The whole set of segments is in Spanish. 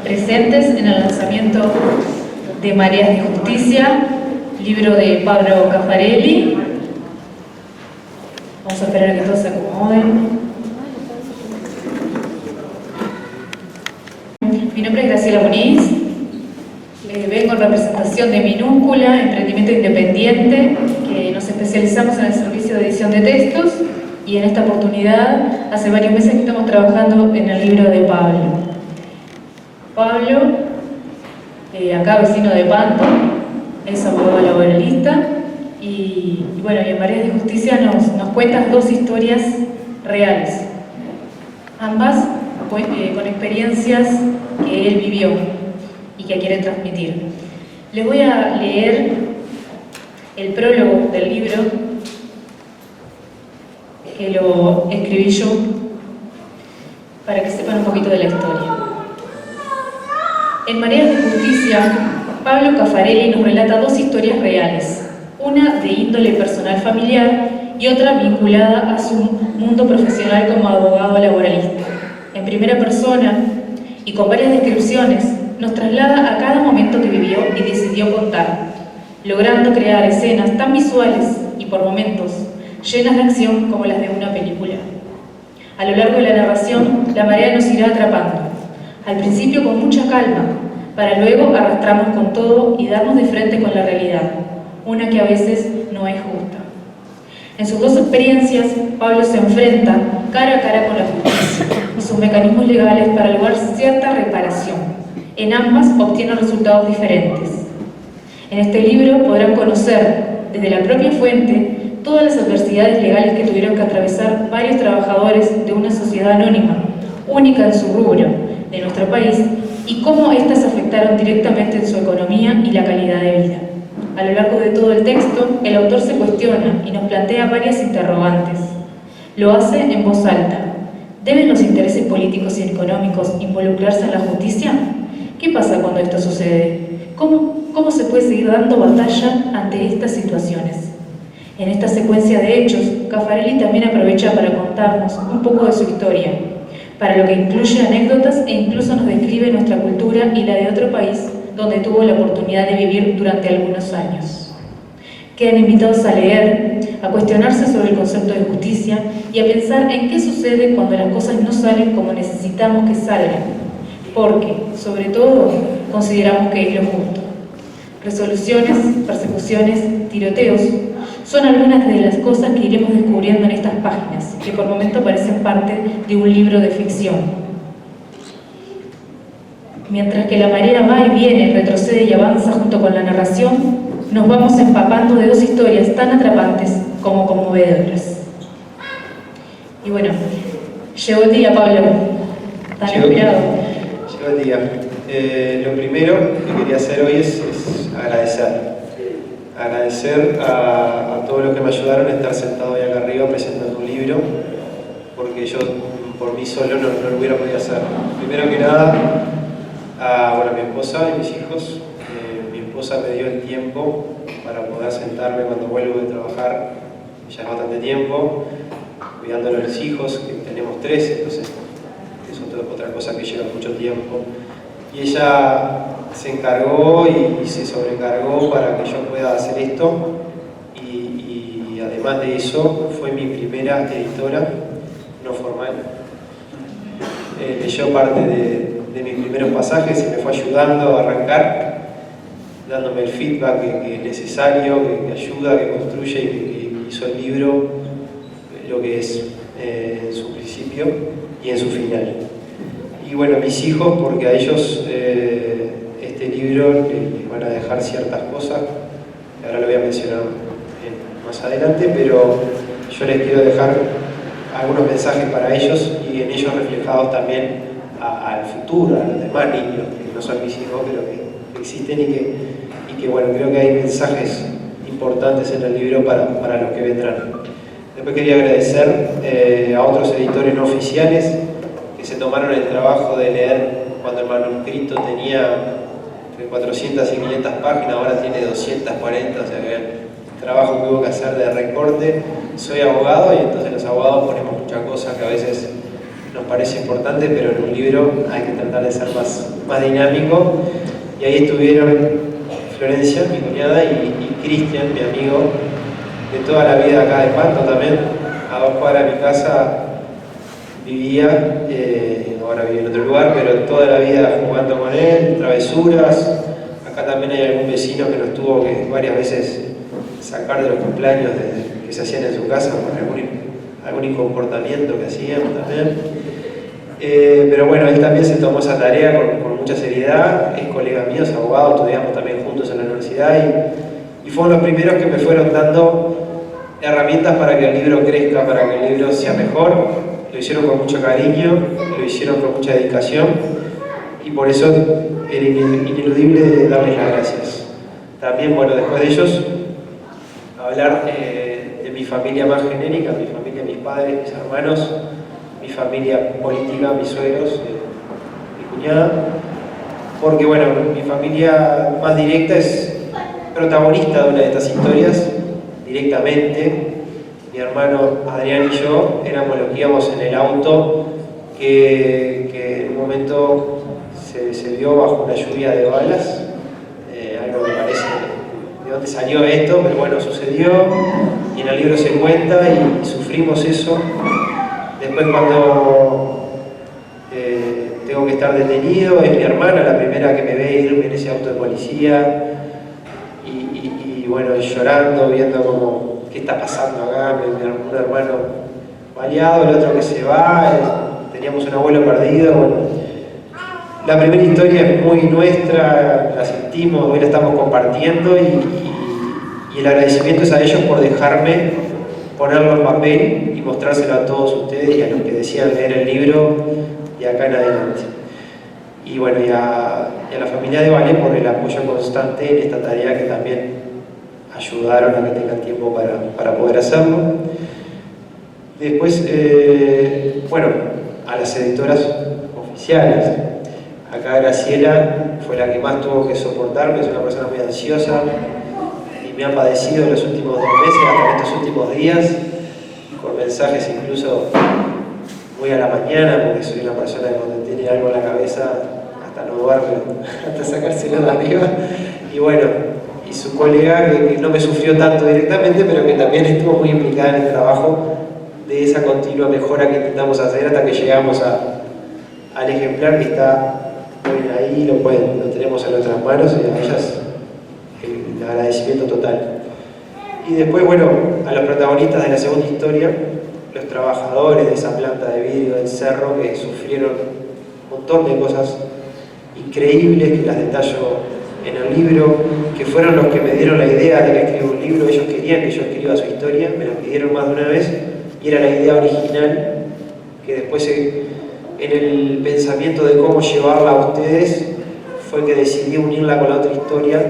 presentes en el lanzamiento de Mareas de Justicia, libro de Pablo Caffarelli. Vamos a esperar a que todos se acomoden. Mi nombre es Graciela Muniz. Vengo en representación de Minúscula, emprendimiento independiente, que nos especializamos en el servicio de edición de textos, y en esta oportunidad, hace varios meses que estamos trabajando en el libro de Pablo. Pablo, acá vecino de Panto, es abogado laboralista, y bueno, y en Mareas de Justicia nos cuenta dos historias reales, ambas con experiencias que él vivió y que quiere transmitir. Les voy a leer el prólogo del libro, que lo escribí yo, para que sepan un poquito de la historia. En Mareas de Justicia, Pablo Caffarelli nos relata dos historias reales, una de índole personal familiar y otra vinculada a su mundo profesional como abogado laboralista. En primera persona y con varias descripciones, nos traslada a cada momento que vivió y decidió contar, logrando crear escenas tan visuales y por momentos llenas de acción como las de una película. A lo largo de la narración, la marea nos irá atrapando, al principio con mucha calma, para luego arrastrarnos con todo y darnos de frente con la realidad, una que a veces no es justa. En sus dos experiencias, Pablo se enfrenta cara a cara con la justicia y sus mecanismos legales para lograr cierta reparación. En ambas obtiene resultados diferentes. En este libro podrán conocer, desde la propia fuente, todas las adversidades legales que tuvieron que atravesar varios trabajadores de una sociedad anónima, única en su rubro, de nuestro país, y cómo éstas afectaron directamente en su economía y la calidad de vida. A lo largo de todo el texto, el autor se cuestiona y nos plantea varias interrogantes. Lo hace en voz alta. ¿Deben los intereses políticos y económicos involucrarse en la justicia? ¿Qué pasa cuando esto sucede? ¿Cómo se puede seguir dando batalla ante estas situaciones? En esta secuencia de hechos, Caffarelli también aprovecha para contarnos un poco de su historia, para lo que incluye anécdotas e incluso nos describe nuestra cultura y la de otro país donde tuvo la oportunidad de vivir durante algunos años. Quedan invitados a leer, a cuestionarse sobre el concepto de justicia y a pensar en qué sucede cuando las cosas no salen como necesitamos que salgan, porque, sobre todo, consideramos que es lo justo. Resoluciones, persecuciones, tiroteos, son algunas de las cosas que iremos descubriendo en estas páginas, que por momento parecen parte de un libro de ficción. Mientras que la marea va y viene, retrocede y avanza junto con la narración, nos vamos empapando de dos historias tan atrapantes como conmovedoras. Y bueno, llegó el día, Pablo. ¿Estás inspirado? Llegó el día. Lo primero que quería hacer hoy es agradecer a todos los que me ayudaron a estar sentado ahí acá arriba presentando un libro, porque yo por mí solo no lo hubiera podido hacer. Primero que nada, a mi esposa y mis hijos. Mi esposa me dio el tiempo para poder sentarme cuando vuelvo de trabajar, ya es bastante tiempo, cuidando a los hijos, que tenemos 3, entonces es otra cosa que lleva mucho tiempo. Y ella se encargó y se sobrecargó para que yo pueda hacer esto, y además de eso fue mi primera editora no formal. Leyó parte de mis primeros pasajes y me fue ayudando a arrancar, dándome el feedback que es necesario, que ayuda, que construye y que hizo el libro lo que es en su principio y en su final. Y bueno, mis hijos, porque a ellos este libro les van a dejar ciertas cosas, que ahora lo voy a mencionar más adelante, pero yo les quiero dejar algunos mensajes para ellos y en ellos reflejados también al futuro, a los demás niños, que no son mis hijos, pero que existen y que bueno, creo que hay mensajes importantes en el libro para los que vendrán. Después quería agradecer a otros editores no oficiales que se tomaron el trabajo de leer cuando el manuscrito tenía entre 400 y 500 páginas, ahora tiene 240, o sea que el trabajo que hubo que hacer de recorte. Soy abogado y entonces los abogados ponemos muchas cosas que a veces nos parece importante, pero en un libro hay que tratar de ser más dinámico. Y ahí estuvieron Florencia, mi cuñada, y Cristian, mi amigo, de toda la vida acá de Pasto también, a 2 cuadras de mi casa vivía, ahora vive en otro lugar, pero toda la vida jugando con él, travesuras. Acá también hay algún vecino que nos tuvo que varias veces sacar de los cumpleaños que se hacían en su casa por algún incomportamiento que hacían también. Pero bueno, él también se tomó esa tarea con mucha seriedad, es colega mío, es abogado, estudiamos también juntos en la universidad y fueron los primeros que me fueron dando herramientas para que el libro crezca, para que el libro sea mejor. Lo hicieron con mucho cariño, lo hicieron con mucha dedicación y por eso era ineludible darles las gracias. También, bueno, después de ellos, hablar de mi familia más genérica, mi familia, mis padres, mis hermanos, mi familia política, mis suegros, mi cuñada, porque bueno, mi familia más directa es protagonista de una de estas historias, directamente. Mi hermano Adrián y yo éramos los que íbamos en el auto que en un momento se vio bajo una lluvia de balas, algo que parece de dónde salió esto, pero bueno, sucedió y en el libro se cuenta y sufrimos eso. Después cuando tengo que estar detenido, es mi hermana la primera que me ve irme en ese auto de policía y bueno, llorando, viendo como qué está pasando acá, un hermano baleado, el otro que se va, teníamos un abuelo perdido. Bueno, la primera historia es muy nuestra, la sentimos, hoy la estamos compartiendo y el agradecimiento es a ellos por dejarme ponerlo en papel y mostrárselo a todos ustedes y a los que decían leer el libro de acá en adelante. Y bueno, y a la familia de Vale por el apoyo constante en esta tarea que también ayudaron a que tengan tiempo para poder hacerlo. Después, bueno, a las editoras oficiales. Acá Graciela fue la que más tuvo que soportarme, es una persona muy ansiosa y me ha padecido en los últimos 2 meses, hasta en estos últimos días, con mensajes incluso muy a la mañana, porque soy una persona que cuando tiene algo en la cabeza hasta no duerme, hasta sacárselo de arriba. Y bueno, y su colega que no me sufrió tanto directamente, pero que también estuvo muy implicada en el trabajo de esa continua mejora que intentamos hacer hasta que llegamos al ejemplar que está hoy ahí, lo tenemos en nuestras manos y a ellas el agradecimiento total. Y después, bueno, a los protagonistas de la segunda historia, los trabajadores de esa planta de vidrio del cerro que sufrieron un montón de cosas increíbles que las detallo en el libro, que fueron los que me dieron la idea de que escriba un libro. Ellos querían que yo escriba su historia, me lo pidieron más de una vez y era la idea original que después en el pensamiento de cómo llevarla a ustedes fue que decidí unirla con la otra historia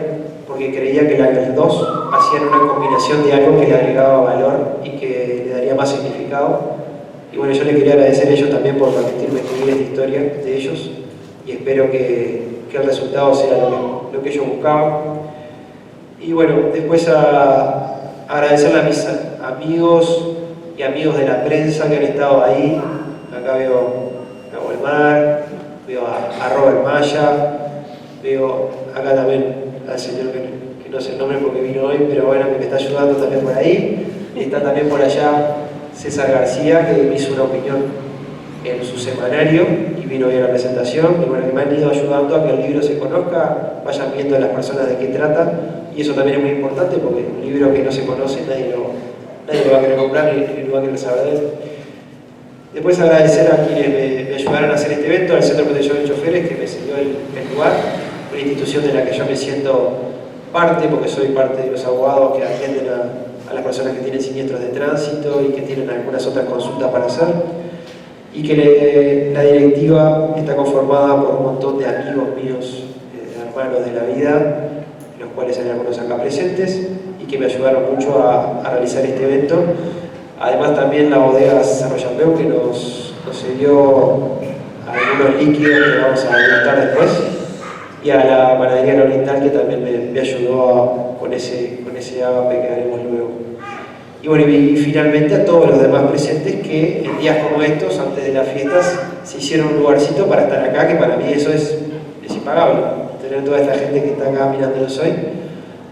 porque creía que las dos hacían una combinación de algo que le agregaba valor y que le daría más significado. Y bueno, yo le quería agradecer a ellos también por permitirme escribir esta historia de ellos y espero que el resultado sea lo que ellos buscaban. Y bueno, después agradecerle a mis amigos y amigos de la prensa que han estado ahí. Acá veo a Walmar, veo a Robert Maya, veo acá también al señor que no sé el nombre porque vino hoy, pero bueno, que me está ayudando también por ahí. Está también por allá César García, que me hizo una opinión en su semanario y vino hoy a la presentación. Y bueno, que me han ido ayudando a que el libro se conozca, vayan viendo a las personas de qué trata. Y eso también es muy importante porque un libro que no se conoce nadie lo va a querer comprar ni lo va a querer saber de él. Después agradecer a quienes me ayudaron a hacer este evento, al Centro de Protección de Choferes, que me cedió el lugar, una institución de la que yo me siento parte, porque soy parte de los abogados que atienden a las personas que tienen siniestros de tránsito y que tienen algunas otras consultas para hacer, y que la directiva está conformada por un montón de amigos míos, hermanos de la vida, los cuales hay algunos acá presentes, y que me ayudaron mucho a realizar este evento. Además también la bodega Cerro Chapeu, que nos cedió algunos líquidos que vamos a degustar después, y a la panadería La Oriental, que también me ayudó con ese agape que haremos luego. Y bueno, y finalmente a todos los demás presentes que en días como estos, antes de las fiestas, se hicieron un lugarcito para estar acá, que para mí eso es impagable, tener toda esta gente que está acá mirándonos hoy.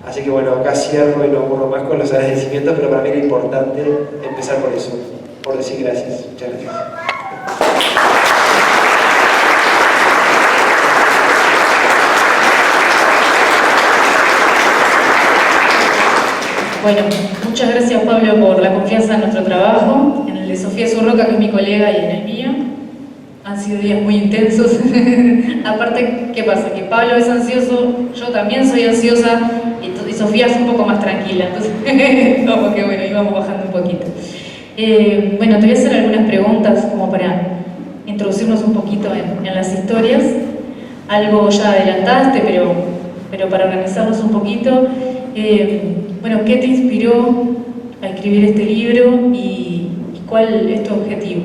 Así que bueno, acá cierro y no aburro más con los agradecimientos, pero para mí era importante empezar por eso, por decir gracias. Muchas gracias. Bueno, muchas gracias Pablo por la confianza en nuestro trabajo, en el de Sofía Zurroca, que es mi colega, y en el mío. Han sido días muy intensos. Aparte, ¿qué pasa? Que Pablo es ansioso, yo también soy ansiosa, y Sofía es un poco más tranquila, entonces como que bueno, íbamos bajando un poquito. Bueno, te voy a hacer algunas preguntas como para introducirnos un poquito en las historias. Algo ya adelantaste, pero para organizarnos un poquito. Bueno, ¿qué te inspiró a escribir este libro y cuál es tu objetivo?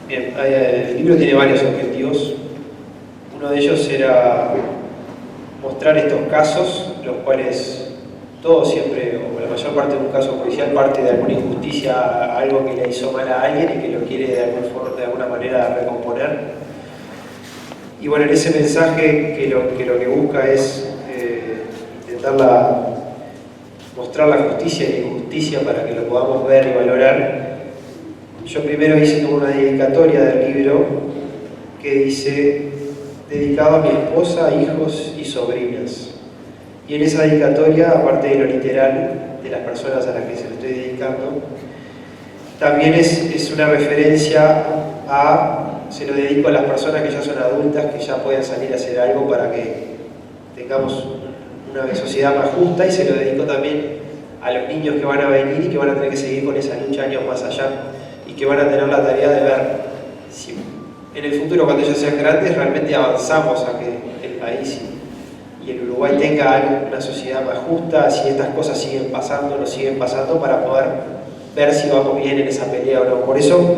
Bien, el libro tiene varios objetivos. Uno de ellos era mostrar estos casos, los cuales todos siempre, o la mayor parte de un caso policial, parte de alguna injusticia, algo que le hizo mal a alguien y que lo quiere de alguna manera recomponer. Y bueno, en ese mensaje que lo que busca es intentar mostrar la justicia y la injusticia para que lo podamos ver y valorar. Yo primero hice como una dedicatoria del libro que dice: dedicado a mi esposa, hijos y sobrinas. Y en esa dedicatoria, aparte de lo literal de las personas a las que se lo estoy dedicando, también es una referencia se lo dedico a las personas que ya son adultas, que ya pueden salir a hacer algo para que tengamos una sociedad más justa, y se lo dedico también a los niños que van a venir y que van a tener que seguir con esa lucha años más allá, y que van a tener la tarea de ver si en el futuro, cuando ellos sean grandes, realmente avanzamos a que el país y el Uruguay tenga una sociedad más justa, si estas cosas siguen pasando o no siguen pasando, para poder ver si vamos bien en esa pelea o no. Por eso,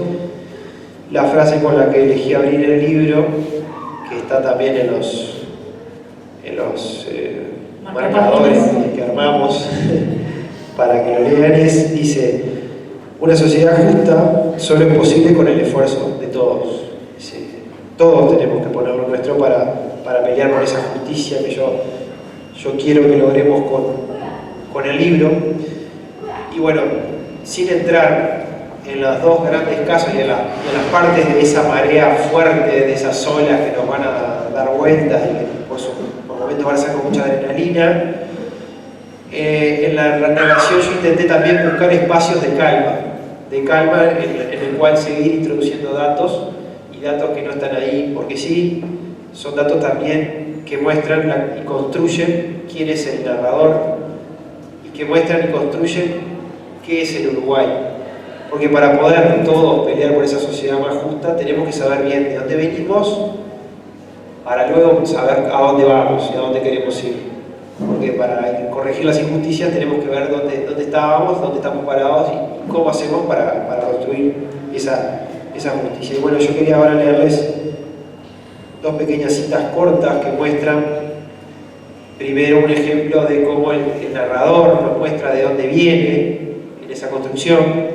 la frase con la que elegí abrir el libro, que está también en los marcadores que armamos para que lo lean, dice: una sociedad justa solo es posible con el esfuerzo de todos. Dice, todos tenemos que poner lo nuestro para pelear por esa justicia que yo quiero que logremos con el libro. Y bueno, sin entrar en los dos grandes casos y en las partes de esa marea fuerte, de esas olas que nos van a dar vueltas y que por momentos van a ser con mucha adrenalina, en la narración yo intenté también buscar espacios de calma en el cual seguir introduciendo datos, y datos que no están ahí porque sí, son datos también que muestran y construyen quién es el narrador, y que muestran y construyen qué es el Uruguay. Porque para poder todos pelear por esa sociedad más justa, tenemos que saber bien de dónde venimos, para luego saber a dónde vamos y a dónde queremos ir. Porque para corregir las injusticias tenemos que ver dónde estábamos, dónde estamos parados y cómo hacemos para construir esa justicia. Y bueno, yo quería ahora leerles dos pequeñas citas cortas que muestran primero un ejemplo de cómo el narrador nos muestra de dónde viene en esa construcción.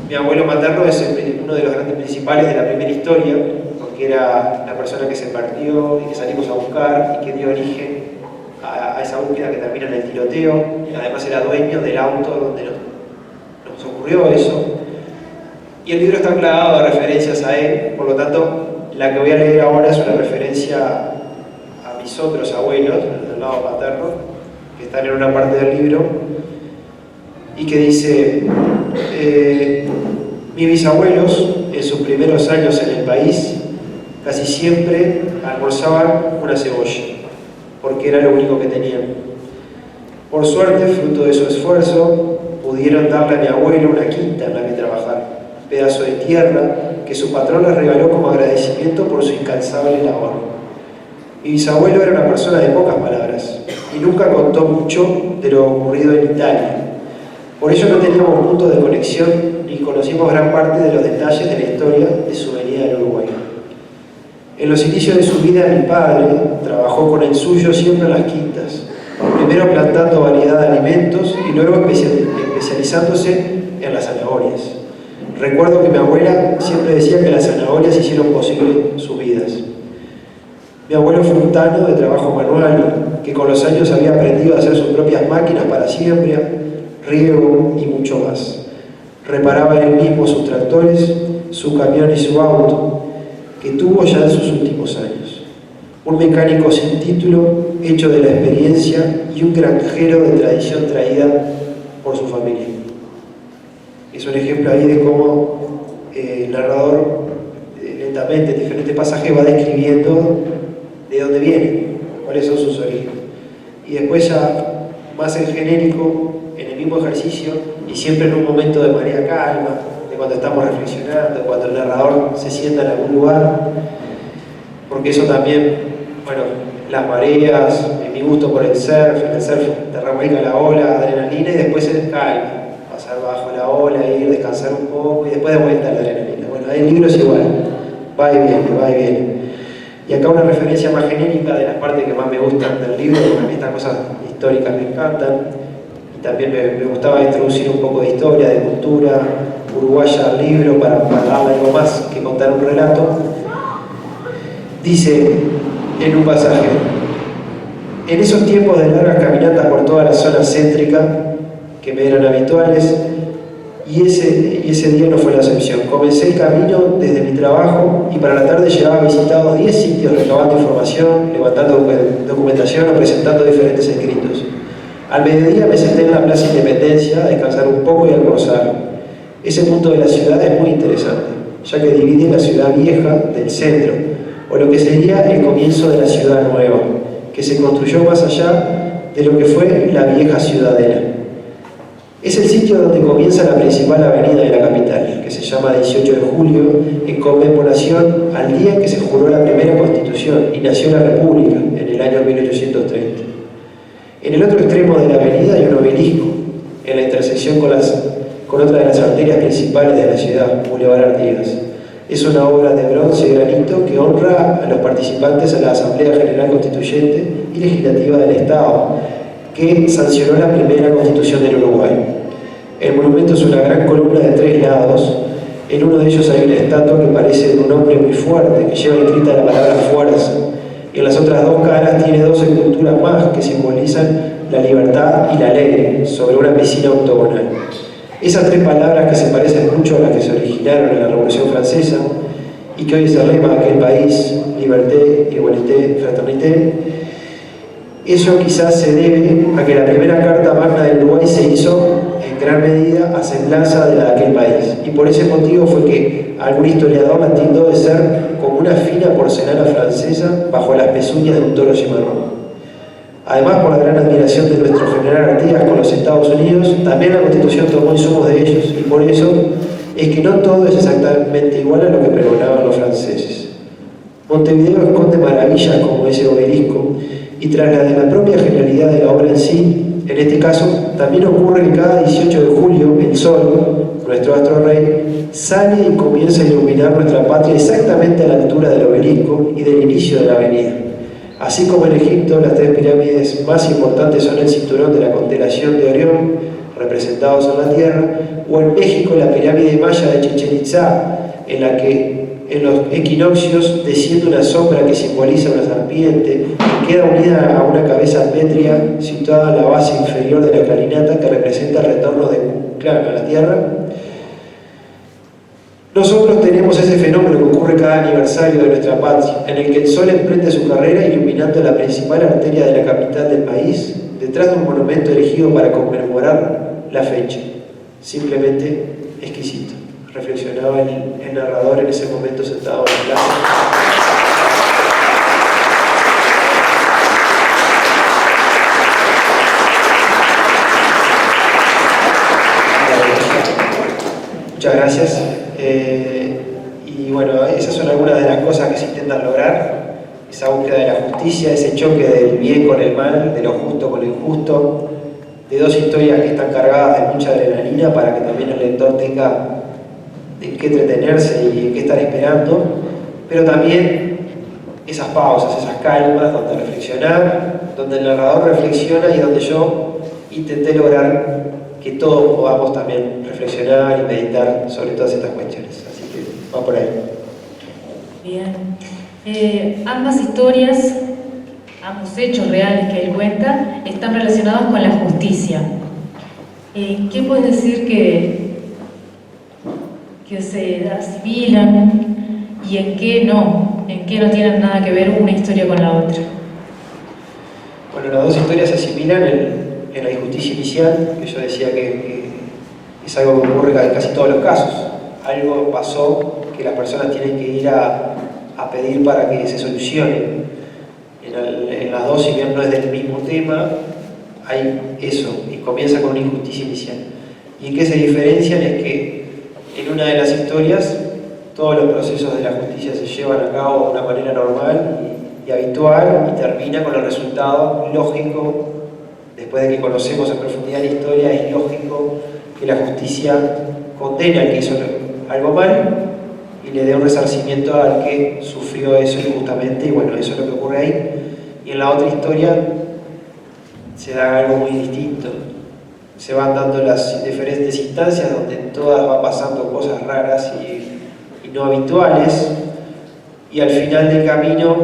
Mi abuelo materno es uno de los grandes principales de la primera historia, porque era la persona que se perdió y que salimos a buscar y que dio origen a esa búsqueda que termina en el tiroteo. Además era dueño del auto donde nos ocurrió eso. Y el libro está plagado de referencias a él, por lo tanto la que voy a leer ahora es una referencia a mis otros abuelos, del lado paterno, que están en una parte del libro, y que dice: mis bisabuelos, en sus primeros años en el país, casi siempre almorzaban una cebolla, porque era lo único que tenían. Por suerte, fruto de su esfuerzo, pudieron darle a mi abuelo una quinta en la que trabajar, un pedazo de tierra que su patrón les regaló como agradecimiento por su incansable labor. Mi bisabuelo era una persona de pocas palabras y nunca contó mucho de lo ocurrido en Italia. Por ello no teníamos punto de conexión ni conocimos gran parte de los detalles de la historia de su venida al Uruguay. En los inicios de su vida, mi padre trabajó con el suyo siempre en las quintas, primero plantando variedad de alimentos y luego especializándose en las zanahorias. Recuerdo que mi abuela siempre decía que las zanahorias hicieron posible sus vidas. Mi abuelo fue un tano de trabajo manual, que con los años había aprendido a hacer sus propias máquinas para siembra, riego y mucho más. Reparaba él mismo sus tractores, su camión y su auto, que tuvo ya en sus últimos años. Un mecánico sin título, hecho de la experiencia, y un granjero de tradición traída por su familia. Es un ejemplo ahí de cómo el narrador lentamente en diferentes pasajes va describiendo de dónde viene, cuáles son sus orígenes. Y después ya más en genérico, en el mismo ejercicio, y siempre en un momento de marea calma, de cuando estamos reflexionando, cuando el narrador se sienta en algún lugar, porque eso también, bueno, las mareas, mi gusto por el surf te revuelca la ola, adrenalina, y después se calma, pasar bajo la ola, ir, descansar un poco, y después de vuelta a la adrenalina. Bueno, el libro es igual, va y viene, va y viene. Y acá una referencia más genérica de las partes que más me gustan del libro, porque a mí estas cosas históricas me encantan, y también me gustaba introducir un poco de historia, de cultura uruguaya al libro para darle algo más que contar un relato. Dice en un pasaje: en esos tiempos de largas caminatas por toda la zona céntrica que me eran habituales, y ese día no fue la excepción. Comencé el camino desde mi trabajo y para la tarde llevaba visitados 10 sitios recabando información, levantando documentación o presentando diferentes escritos. Al mediodía me senté en la Plaza Independencia a descansar un poco y a almorzar. Ese punto de la ciudad es muy interesante, ya que divide la ciudad vieja del centro, o lo que sería el comienzo de la ciudad nueva, que se construyó más allá de lo que fue la vieja ciudadela. Es el sitio donde comienza la principal avenida de la capital, que se llama 18 de julio, en conmemoración al día en que se juró la primera Constitución y nació la República, en el año 1830. En el otro extremo de la avenida hay un obelisco, en la intersección con otra de las arterias principales de la ciudad, Boulevard Artigas. Es una obra de bronce y granito que honra a los participantes a la Asamblea General Constituyente y Legislativa del Estado, que sancionó la primera Constitución del Uruguay. El monumento es una gran columna de 3 lados. En uno de ellos hay una estatua que parece de un hombre muy fuerte, que lleva escrita la palabra fuerza. Y en las otras 2 caras tiene 2 esculturas más que simbolizan la libertad y la ley sobre una piscina octogonal. Esas 3 palabras que se parecen mucho a las que se originaron en la Revolución Francesa y que hoy es el lema de aquel país, liberté, igualité, fraternité, eso quizás se debe a que la primera Carta Magna del Uruguay se hizo en gran medida a semblanza de la de aquel país, y por ese motivo fue que algún historiador la tildó de ser como una fina porcelana francesa bajo las pezuñas de un toro cimarrón. Además, por la gran admiración de nuestro general Artigas con los Estados Unidos, también la Constitución tomó insumos de ellos, y por eso es que no todo es exactamente igual a lo que pregonaban los franceses. Montevideo esconde maravillas como ese obelisco, y tras la propia genialidad de la obra en sí, en este caso, también ocurre que cada 18 de julio el sol, nuestro astro rey, sale y comienza a iluminar nuestra patria exactamente a la altura del obelisco y del inicio de la avenida. Así como en Egipto, las 3 pirámides más importantes son el cinturón de la constelación de Orión, representados en la Tierra, o en México la pirámide maya de Chichén Itzá, en la que en los equinoccios desciende una sombra que simboliza una serpiente que queda unida a una cabeza pétrea situada en la base inferior de la calinata que representa el retorno de Cuclán a la Tierra. Nosotros tenemos ese fenómeno que ocurre cada aniversario de nuestra patria, en el que el sol emprende su carrera iluminando la principal arteria de la capital del país, detrás de un monumento erigido para conmemorar la fecha. Simplemente exquisito, reflexionaba el narrador en ese momento sentado en la plaza. Muchas gracias. Y bueno, esas son algunas de las cosas que se intentan lograr, esa búsqueda de la justicia, ese choque del bien con el mal, de lo justo con lo injusto, de 2 historias que están cargadas de mucha adrenalina para que también el lector tenga en qué entretenerse y en qué estar esperando, pero también esas pausas, esas calmas, donde reflexionar, donde el narrador reflexiona y donde yo intenté lograr que todos podamos también reflexionar y meditar sobre todas estas cuestiones. Así que va por ahí. Bien. Ambas historias, ambos hechos reales que él cuenta, están relacionados con la justicia. ¿Qué puedes decir que se asimilan y en qué no? ¿En qué no tienen nada que ver una historia con la otra? Bueno, las dos historias se asimilan en la injusticia inicial, que yo decía que es algo que ocurre en casi todos los casos. Algo pasó que las personas tienen que ir a pedir para que se solucione. En las dos, si bien no es del mismo tema, hay eso, y comienza con una injusticia inicial. ¿Y en qué se diferencian? Es que en una de las historias todos los procesos de la justicia se llevan a cabo de una manera normal y habitual y termina con el resultado lógico. Después de que conocemos en profundidad la historia, es lógico que la justicia condene al que hizo algo mal y le dé un resarcimiento al que sufrió eso injustamente, y bueno, eso es lo que ocurre ahí. Y en la otra historia se da algo muy distinto. Se van dando las diferentes instancias donde todas van pasando cosas raras y no habituales, y al final del camino,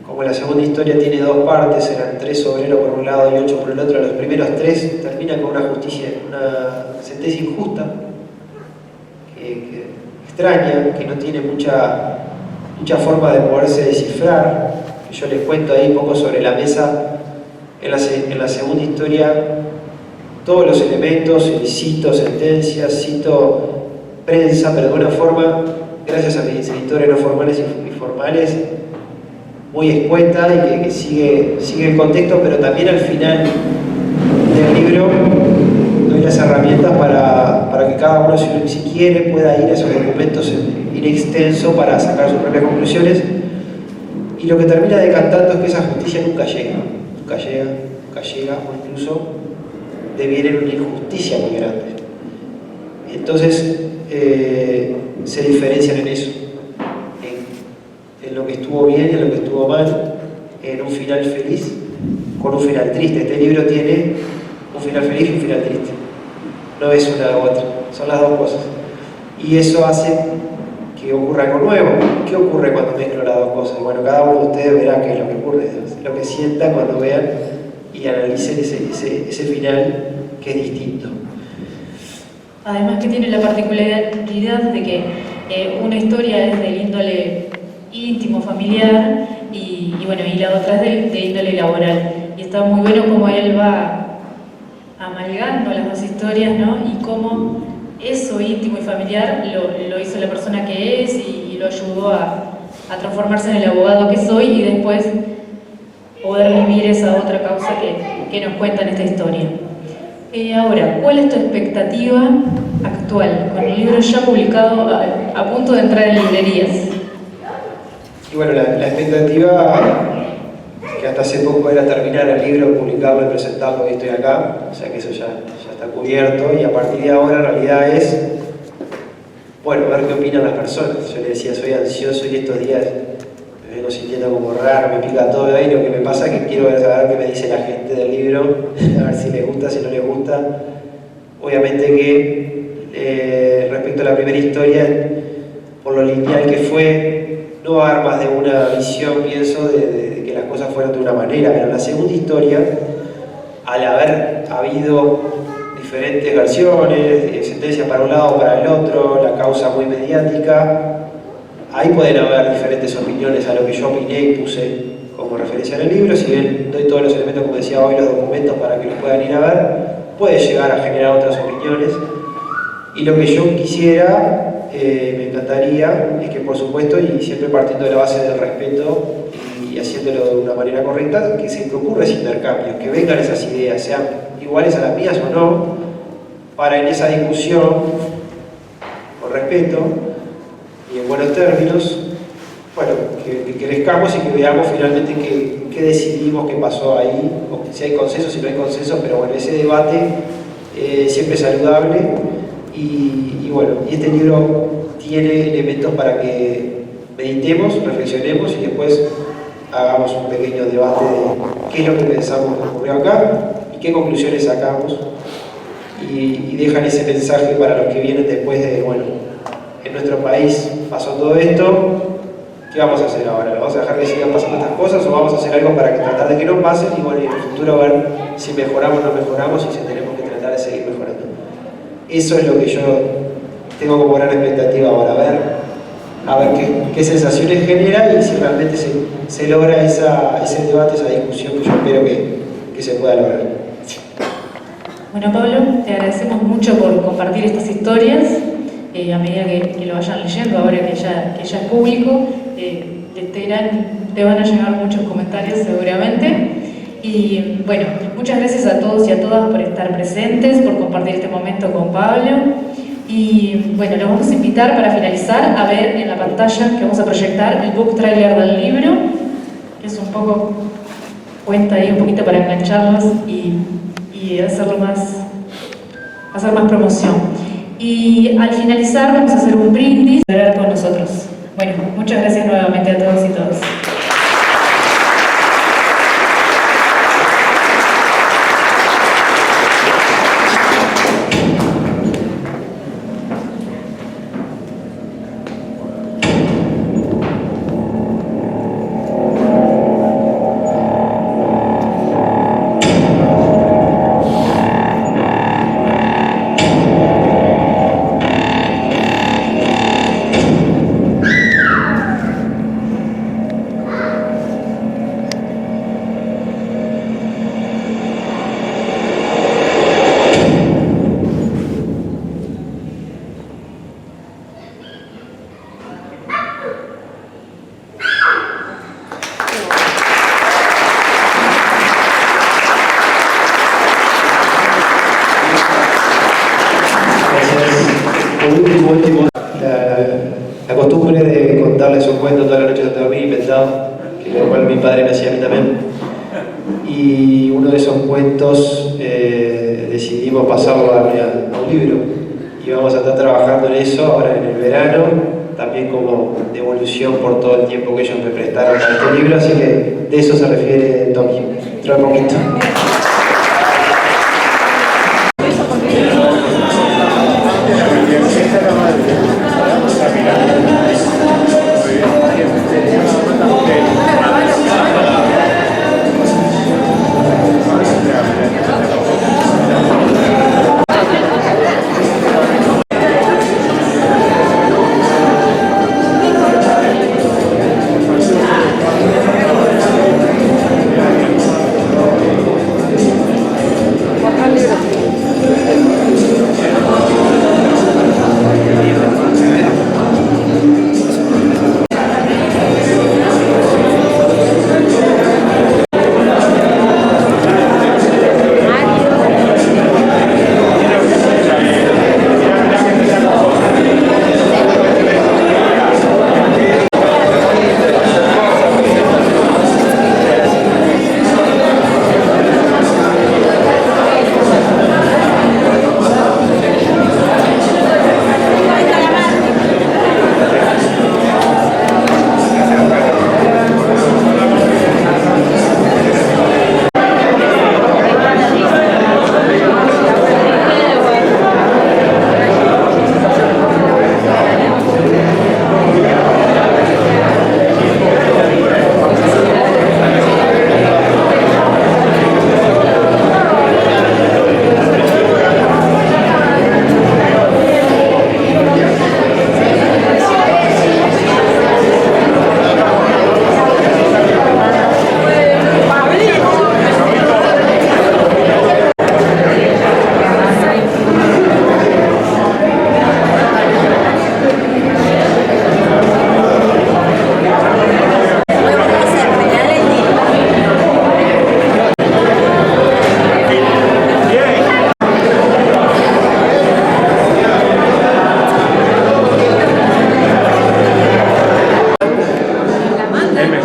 como la segunda historia tiene dos partes, eran 3 obreros por un lado y 8 por el otro, los primeros 3 terminan con una justicia, una sentencia injusta, que extraña, que no tiene mucha forma de poderse descifrar. Yo les cuento ahí un poco sobre la mesa. En la segunda historia, todos los elementos, cito sentencias, cito prensa, pero de una forma, gracias a mis editores no formales y formales, muy escueta y que sigue el contexto, pero también al final del libro doy las herramientas para que cada uno, si quiere, pueda ir a esos documentos in extenso para sacar sus propias conclusiones. Y lo que termina decantando es que esa justicia nunca llega, o incluso deviene en una injusticia muy grande. Entonces, se diferencian en eso, en lo que estuvo bien y en lo que estuvo mal, en un final feliz con un final triste. Este libro tiene un final feliz y un final triste, no es una u otra, son las dos cosas, y eso hace que ocurra algo nuevo. ¿Qué ocurre cuando mezclo las dos cosas? Bueno, cada uno de ustedes verá qué es lo que ocurre, lo que sientan cuando vean y analicen ese final que es distinto. Además que tiene la particularidad de que una historia es del índole íntimo, familiar, y la otra es de índole laboral. Y está muy bueno cómo él va amalgando las dos historias, ¿no? Y cómo eso íntimo y familiar lo hizo la persona que es y lo ayudó a transformarse en el abogado que soy y después poder vivir esa otra causa que nos cuenta en esta historia. Ahora, ¿cuál es tu expectativa actual con el libro ya publicado a punto de entrar en librerías? Y bueno, la expectativa, que hasta hace poco era terminar el libro, publicarlo y presentarlo, y estoy acá, o sea que eso ya está cubierto, y a partir de ahora en realidad es, bueno, ver qué opinan las personas. Yo le decía, soy ansioso y estos días me vengo sintiendo como raro, me pica todo ahí. Lo que me pasa es que quiero saber qué me dice la gente del libro, a ver si les gusta, si no les gusta. Obviamente que respecto a la primera historia, por lo lineal que fue, no va a haber más de una visión, pienso, de que las cosas fueran de una manera, pero en la segunda historia, al haber habido diferentes versiones, sentencias para un lado o para el otro, la causa muy mediática, ahí pueden haber diferentes opiniones a lo que yo opiné y puse como referencia en el libro. Si bien doy todos los elementos, como decía hoy, los documentos para que los puedan ir a ver, puede llegar a generar otras opiniones. Y lo que yo quisiera, me encantaría, es que por supuesto, y siempre partiendo de la base del respeto y haciéndolo de una manera correcta, que ocurra ese intercambio, que vengan esas ideas, sean iguales a las mías o no, para en esa discusión, con respeto y en buenos términos, bueno, que crezcamos y que veamos finalmente qué decidimos, qué pasó ahí, o si hay consenso, si no hay consenso, pero bueno, ese debate siempre es saludable. Y bueno, y este libro tiene elementos para que meditemos, reflexionemos y después hagamos un pequeño debate de qué es lo que pensamos que ocurrió acá y qué conclusiones sacamos, y dejan ese mensaje para los que vienen después de, bueno, en nuestro país pasó todo esto, ¿qué vamos a hacer ahora? ¿Lo vamos a dejar que sigan pasando estas cosas o vamos a hacer algo para tratar de que no pasen y, bueno, en el futuro ver si mejoramos o no mejoramos y si tenemos que tratar de seguir mejorando? Eso es lo que yo tengo como gran expectativa ahora, a ver qué sensaciones genera y si realmente se logra ese debate, esa discusión que yo espero que se pueda lograr. Bueno, Pablo, te agradecemos mucho por compartir estas historias. A medida que lo vayan leyendo, ahora que ya es público, te van a llegar muchos comentarios seguramente. Y bueno, muchas gracias a todos y a todas por estar presentes, por compartir este momento con Pablo. Y bueno, los vamos a invitar para finalizar a ver en la pantalla que vamos a proyectar el book trailer del libro, que es un poco, cuenta ahí un poquito para engancharlos y hacer más promoción. Y al finalizar vamos a hacer un brindis para hablar con nosotros. Bueno, muchas gracias nuevamente a todos y todas. La costumbre de contarles un cuento toda la noche antes de dormir, inventado, que lo cual mi padre me hacía a mí también. Y uno de esos cuentos decidimos pasarlo a un libro. Y vamos a estar trabajando en eso ahora en el verano, también como devolución por todo el tiempo que ellos me prestaron para este libro, así que de eso se refiere Tokio. Dentro de poquito.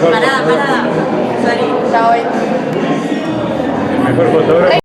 Parada. Sorry. Chao. El mejor fotógrafo.